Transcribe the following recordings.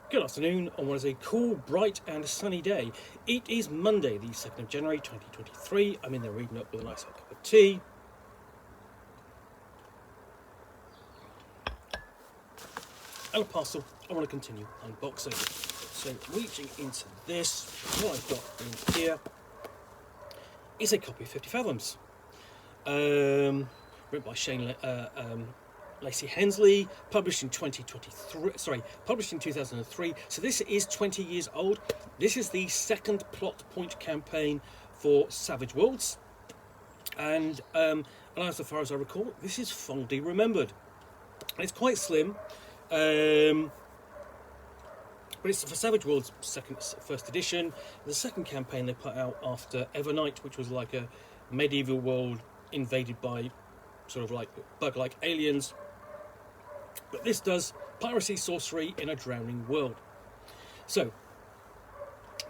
Good afternoon on what is a cool, bright and sunny day. It is Monday, the 2nd of January 2023. I'm in there reading up with a nice hot cup of tea. And a parcel I want to continue unboxing. So reaching into this, what I've got in here is a copy of 50 Fathoms. Written by Shane Lacey Hensley, published in 2003. So this is 20 years old. This is the second plot point campaign for Savage Worlds, and as far as I recall, this is fondly remembered. It's quite slim, but it's for Savage Worlds' first edition. The second campaign they put out after Evernight, which was like a medieval world invaded by sort of like bug-like aliens. But this does piracy, sorcery in a drowning world. So,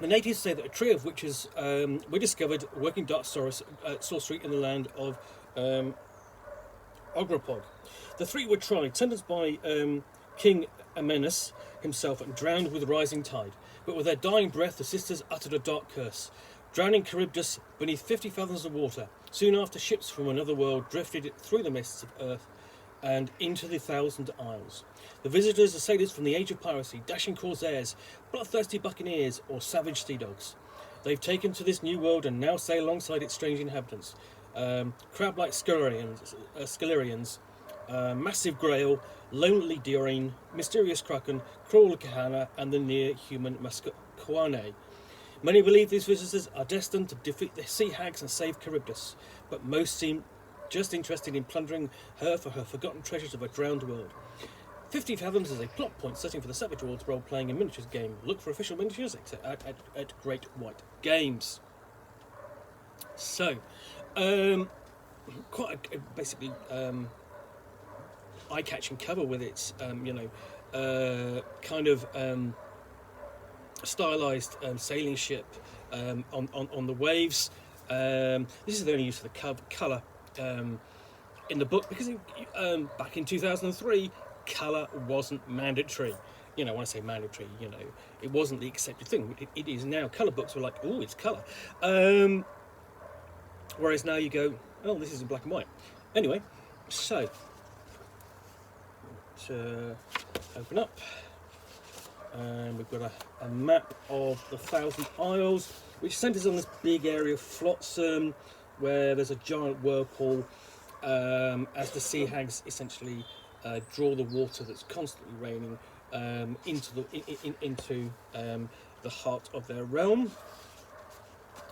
the natives say that a trio of witches were discovered working dark sorcery in the land of Ogropog. The three were tried, sentenced by King Amenus himself, and drowned with the rising tide. But with their dying breath, the sisters uttered a dark curse, drowning Charybdis beneath 50 fathoms of water. Soon after, ships from another world drifted through the mists of earth and into the Thousand Isles. The visitors are sailors from the age of piracy, dashing corsairs, bloodthirsty buccaneers, or savage sea dogs. They've taken to this new world and now sail alongside its strange inhabitants. Crab-like Scalarians, massive grail, lonely Diorine, mysterious kraken, cruel kahana, and the near-human Musqueam. Many believe these visitors are destined to defeat the sea hags and save Charybdis, but most seem just interested in plundering her for her forgotten treasures of a drowned world. 50 Fathoms is a plot point setting for the Savage Worlds role-playing and miniatures game. Look for official miniatures at Great White Games. So, quite a basically eye-catching cover with its kind of stylized sailing ship on the waves. This is the only use of the colour in the book, because back in 2003, colour wasn't mandatory. When I say mandatory, it wasn't the accepted thing. It is now. Colour books were like, oh, it's colour. Whereas now you go, oh, this is in black and white. Anyway, so to open up, and we've got a map of the Thousand Isles, which centres on this big area of Flotsam, where there's a giant whirlpool, as the sea hags essentially draw the water that's constantly raining into the heart of their realm.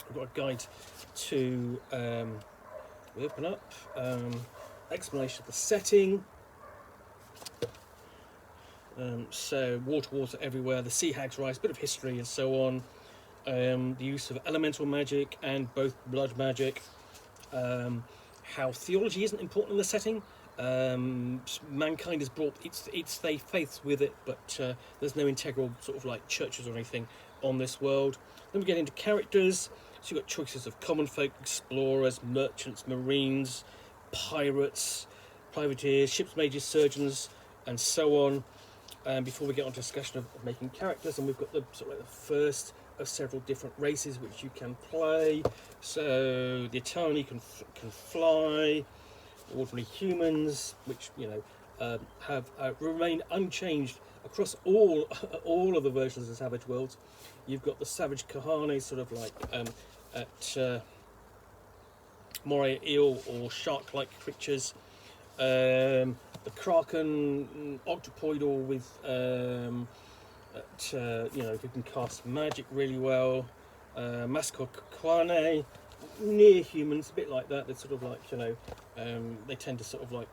We've got a guide to we open up, explanation of the setting. So water everywhere, the sea hags rise, bit of history and so on. The use of elemental magic and both blood magic. How theology isn't important in the setting. Mankind has brought its faiths with it, but there's no integral sort of like churches or anything on this world. Then we get into characters. So you've got choices of common folk, explorers, merchants, marines, pirates, privateers, ships mages, surgeons, and so on. Before we get on to discussion of making characters, and we've got the sort of like the first of several different races which you can play. So the Etani can fly. Ordinary humans, which have remained unchanged across all of the versions of Savage Worlds. You've got the Savage Kahane, sort of like at moray eel or shark-like creatures. The Kraken, octopoidal with who can cast magic really well. Musqueam, near humans, a bit like that. They're sort of like they tend to sort of like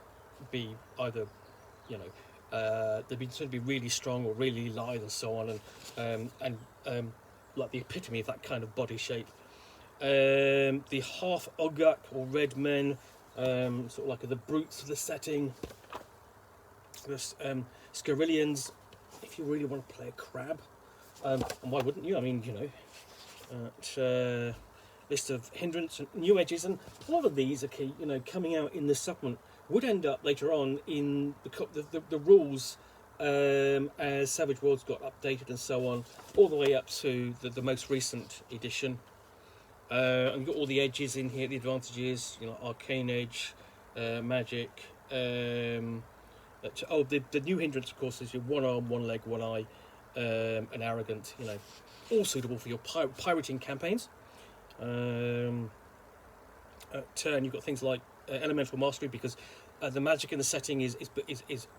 be either they tend to be really strong or really lithe and so on, and like the epitome of that kind of body shape. The half Ogak or red men, sort of like the brutes of the setting. There's Scarillians, if you really want to play a crab, and why wouldn't you? I mean, list of hindrance and new edges, and a lot of these are key, coming out in the supplement would end up later on in the rules as Savage Worlds got updated and so on, all the way up to the most recent edition. And you've got all the edges in here, the advantages, you know, Arcane Edge, Magic. The new hindrance, of course, is your one arm, one leg, one eye, and arrogant. You know, all suitable for your pirating campaigns. And you've got things like elemental mastery, because the magic in the setting is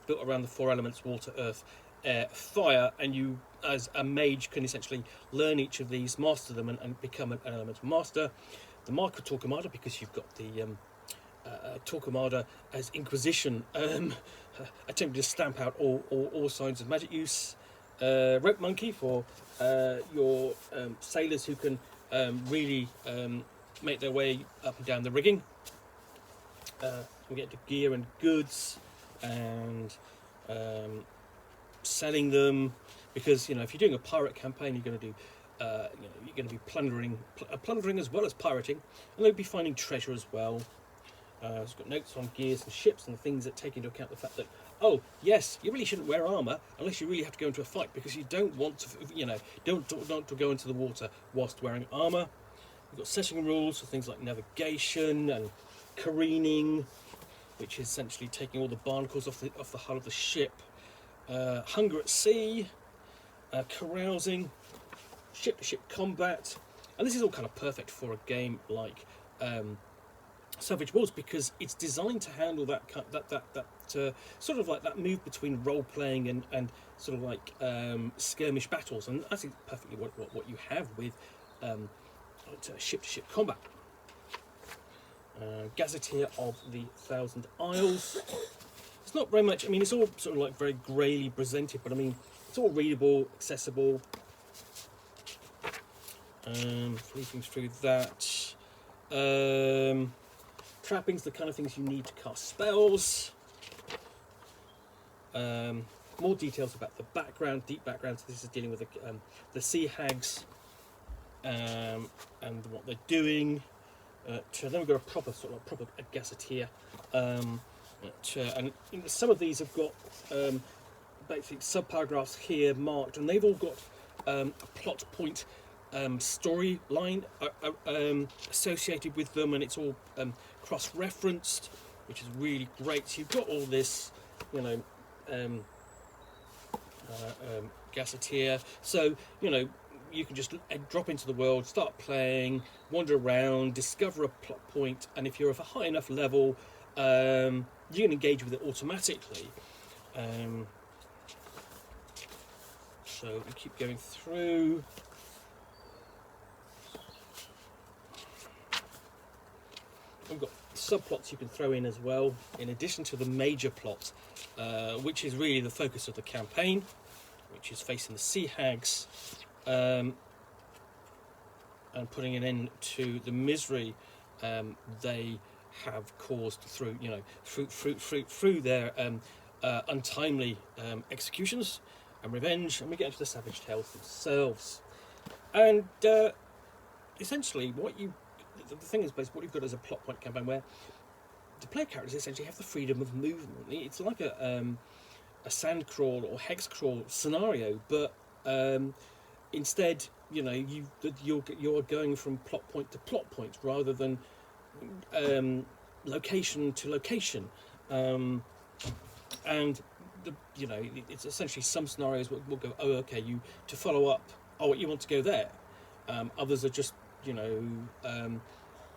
built around the 4 elements: water, earth, air, fire, and you, as a mage, can essentially learn each of these, master them, and become an elemental master. The Mark of Torquemada, because you've got the Torquemada as Inquisition, attempting to stamp out all signs of magic use. Rope Monkey for your sailors who can really make their way up and down the rigging. We get to gear and goods and selling them, because you know, if you're doing a pirate campaign, you're going to do you're going to be plundering as well as pirating, and they'll be finding treasure as well. It's got notes on gears and ships and things that take into account the fact that, oh yes, you really shouldn't wear armor unless you really have to go into a fight, because you don't want to, you know, don't to go into the water whilst wearing armor. We've got setting rules for things like navigation and careening, which is essentially taking all the barnacles off the hull of the ship. Hunger at sea, carousing, ship-to-ship combat, and this is all kind of perfect for a game like Savage Worlds, because it's designed to handle that sort of like that move between role-playing and sort of like skirmish battles, and I think perfectly what you have with ship-to-ship combat. Gazetteer of the Thousand Isles. It's not very much, I mean, it's all sort of like very greyly presented, but I mean, it's all readable, accessible. Fleeting through that. Trappings, the kind of things you need to cast spells. More details about the background, deep background. So this is dealing with the sea hags and what they're doing. Then we've got a proper gazetteer. And some of these have got basic subparagraphs here marked, and they've all got a plot point storyline associated with them, and it's all cross-referenced, which is really great. So you've got all this, you know, gazetteer. So, you know, you can just drop into the world, start playing, wander around, discover a plot point, and if you're of a high enough level, you can engage with it automatically. So we keep going through. We've got subplots you can throw in as well, in addition to the major plot, which is really the focus of the campaign, which is facing the sea hags, and putting an end to the misery they have caused through, you know, through their untimely executions and revenge. And we get into the savage tales themselves, and essentially the thing is, basically, what you've got is a plot point campaign where the player characters essentially have the freedom of movement. It's like a sand crawl or hex crawl scenario, but instead, you know, you're going from plot point to plot point rather than location to location, and you know, it's essentially some scenarios will go, oh, okay, to follow up, oh, you want to go there. Others are just, you know,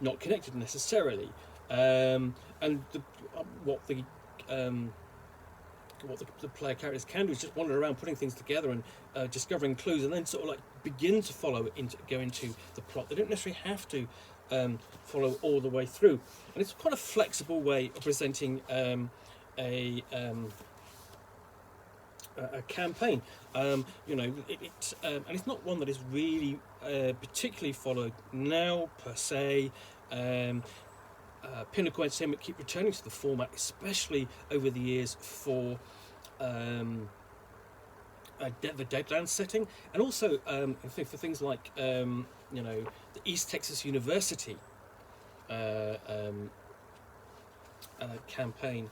not connected necessarily, and what the player characters can do is just wander around, putting things together and discovering clues, and then sort of like begin to go into the plot. They don't necessarily have to follow all the way through, and it's quite a flexible way of presenting a campaign. You know, and it's not one that is really particularly followed now per se. Pinnacle Entertainment keep returning to the format, especially over the years for the Deadlands setting, and also for things like you know, the East Texas University campaign.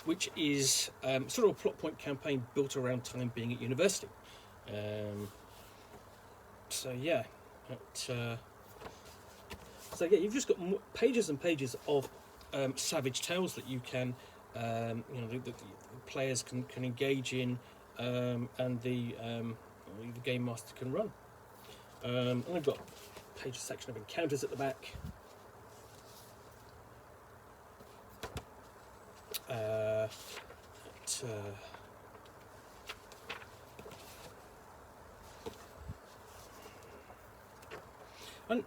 which is sort of a plot point campaign built around time being at university. So yeah, you've just got pages and pages of savage tales that you can, the players can engage in, and the game master can run. And I've got a page section of encounters at the back. And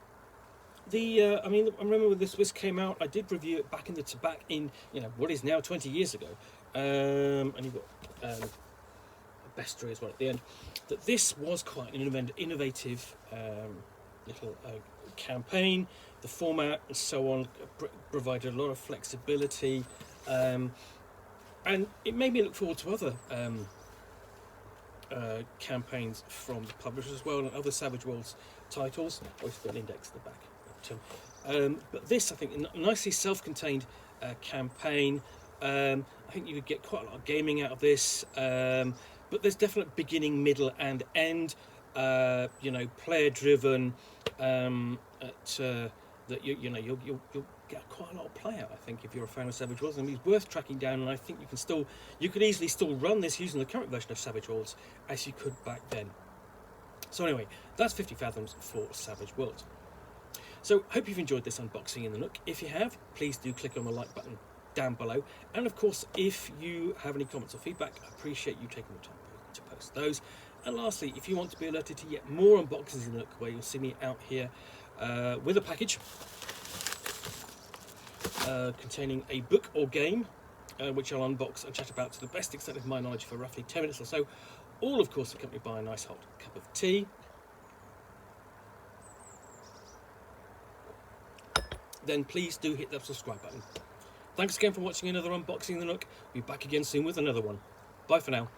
I remember when this came out, I did review it back in what is now 20 years ago, and you've got a bestiary as well at the end. That this was quite an innovative little campaign. The format and so on provided a lot of flexibility, and it made me look forward to other campaigns from the publishers as well, and other Savage Worlds titles. I've got an index at the back. But this, I think, a nicely self-contained campaign. I think you could get quite a lot of gaming out of this, but there's definite beginning, middle, and end. Player-driven. That you'll get quite a lot of play out. I think if you're a fan of Savage Worlds, it's worth tracking down. And I think you could easily still run this using the current version of Savage Worlds as you could back then. So anyway, that's 50 Fathoms for Savage Worlds. So hope you've enjoyed this unboxing in the Nook. If you have, please do click on the like button down below. And of course, if you have any comments or feedback, I appreciate you taking the time to post those. And lastly, if you want to be alerted to yet more unboxings in the Nook, where you'll see me out here with a package containing a book or game, which I'll unbox and chat about to the best extent of my knowledge for roughly 10 minutes or so, all of course accompanied by a nice hot cup of tea. Then please do hit that subscribe button. Thanks again for watching another unboxing in the Nook. We'll be back again soon with another one. Bye for now.